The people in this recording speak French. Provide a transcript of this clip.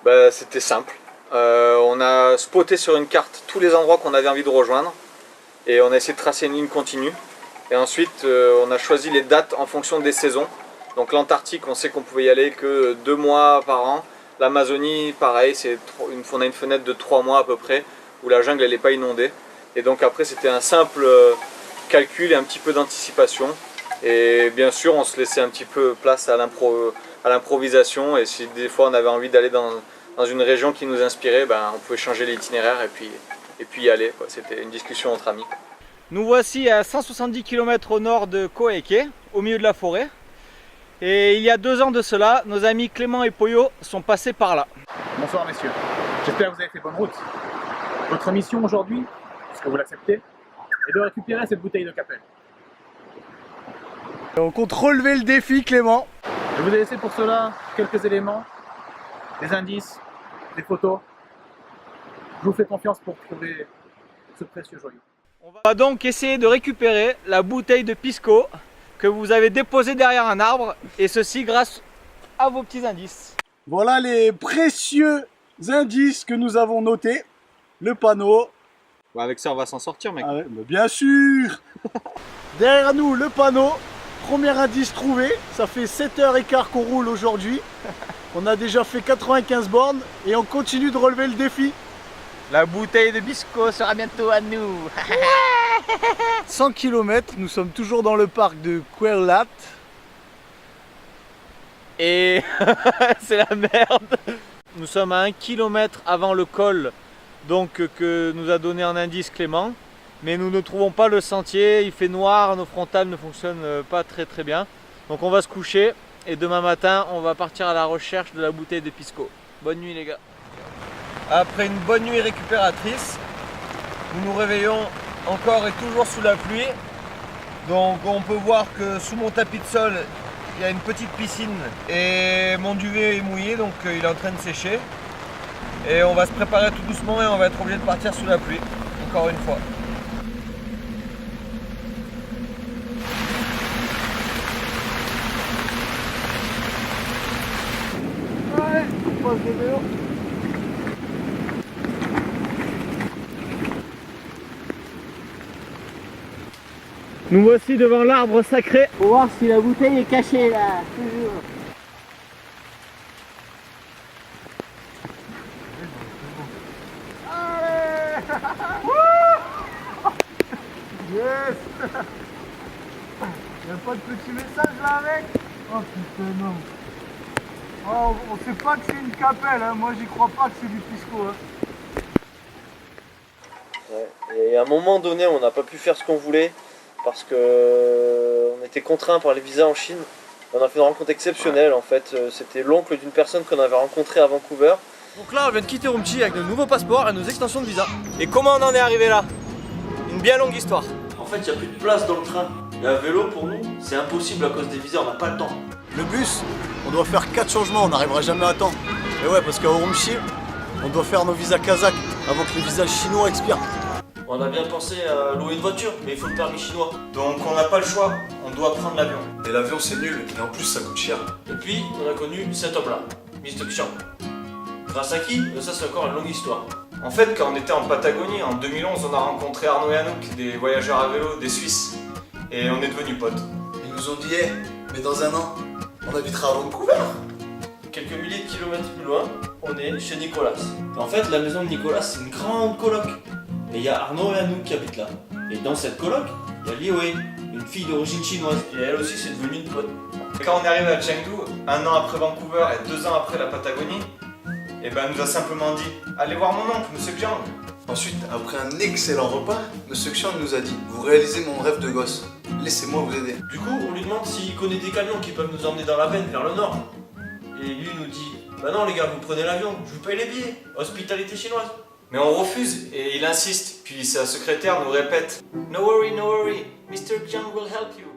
Bah, c'était simple. On a spoté sur une carte tous les endroits qu'on avait envie de rejoindre et on a essayé de tracer une ligne continue. Et ensuite, on a choisi les dates en fonction des saisons. Donc l'Antarctique, on sait qu'on pouvait y aller que 2 mois par an. L'Amazonie, pareil, on a une fenêtre de 3 mois à peu près où la jungle elle n'est pas inondée. Et donc après, c'était un simple calcul et un petit peu d'anticipation. Et bien sûr, on se laissait un petit peu place à l'improvisation. Et si des fois on avait envie d'aller dans une région qui nous inspirait, ben, on pouvait changer l'itinéraire et puis y aller. C'était une discussion entre amis. Nous voici à 170 km au nord de Coyhaique, au milieu de la forêt. Et il y a 2 ans de cela, nos amis Clément et Poyo sont passés par là. Bonsoir messieurs, j'espère que vous avez fait bonne route. Votre mission aujourd'hui, est-ce que vous l'acceptez, est de récupérer cette bouteille de Capel. On compte relever le défi, Clément. Je vous ai laissé pour cela quelques éléments, des indices, des photos. Je vous fais confiance pour trouver ce précieux joyau. On va donc essayer de récupérer la bouteille de Pisco que vous avez déposée derrière un arbre, et ceci grâce à vos petits indices. Voilà les précieux indices que nous avons notés. Le panneau. Bah, avec ça, on va s'en sortir, mec. Ah ouais, mais bien sûr. Derrière nous, le panneau. Premier indice trouvé. Ça fait 7h15 qu'on roule aujourd'hui. On a déjà fait 95 bornes et on continue de relever le défi. La bouteille de Pisco sera bientôt à nous. 100 km, nous sommes toujours dans le parc de Querlat. Et c'est la merde. Nous sommes à 1 km avant le col, donc que nous a donné un indice Clément. Mais nous ne trouvons pas le sentier, il fait noir, nos frontales ne fonctionnent pas très bien. Donc on va se coucher et demain matin on va partir à la recherche de la bouteille de Pisco. Bonne nuit les gars. Après une bonne nuit récupératrice, nous nous réveillons encore et toujours sous la pluie. Donc on peut voir que sous mon tapis de sol, il y a une petite piscine et mon duvet est mouillé, donc il est en train de sécher. Et on va se préparer tout doucement et on va être obligé de partir sous la pluie, encore une fois. Ouais, on passe des vélos. Nous voici devant l'arbre sacré. Faut voir si la bouteille est cachée là, toujours. Allez. Yes. Y'a pas de petit message là avec? Oh putain non. Oh, on sait pas que c'est une Capel, hein. Moi j'y crois pas que c'est du Pisco. Hein. Ouais. Et à un moment donné, on n'a pas pu faire ce qu'on voulait parce que on était contraint par les visas en Chine. On a fait une rencontre exceptionnelle en fait. C'était l'oncle d'une personne qu'on avait rencontrée à Vancouver. Donc là on vient de quitter Urumqi avec nos nouveaux passeports et nos extensions de visa. Et comment on en est arrivé là? Une bien longue histoire. En fait, il n'y a plus de place dans le train. Et à vélo, pour nous, c'est impossible à cause des visas, on n'a pas le temps. Le bus, on doit faire 4 changements, on n'arrivera jamais à temps. Et ouais, parce qu'à Urumqi, on doit faire nos visas kazakhs avant que les visas chinois expirent. On a bien pensé à louer une voiture, mais il faut le permis chinois. Donc on n'a pas le choix, on doit prendre l'avion. Et l'avion c'est nul, et en plus ça coûte cher. Et puis, on a connu cet homme-là, Mr. Xiang. Grâce à qui? Ça c'est encore une longue histoire. En fait, quand on était en Patagonie, en 2011, on a rencontré Arnaud et Anouk, des voyageurs à vélo, des Suisses. Et on est devenus potes. Ils nous ont dit, hey, mais dans un an, on habitera à Vancouver. Quelques milliers de kilomètres plus loin, on est chez Nicolas. Et en fait, la maison de Nicolas, c'est une grande coloc. Et il y a Arnaud et Anouk qui habitent là. Et dans cette coloc, il y a Li Wei, une fille d'origine chinoise. Et elle aussi, c'est devenu une pote. Et quand on est arrivé à Chengdu, 1 an après Vancouver et 2 ans après la Patagonie, et ben elle nous a simplement dit « Allez voir mon oncle, Monsieur Xiang ». Ensuite, après un excellent repas, Monsieur Xiang nous a dit « Vous réalisez mon rêve de gosse, laissez-moi vous aider ». Du coup, on lui demande s'il connaît des camions qui peuvent nous emmener dans la veine vers le nord. Et lui nous dit « Bah non les gars, vous prenez l'avion, je vous paye les billets, hospitalité chinoise ». Mais on refuse et il insiste, puis sa secrétaire nous répète « No worry, Mr. Xiang will help you ».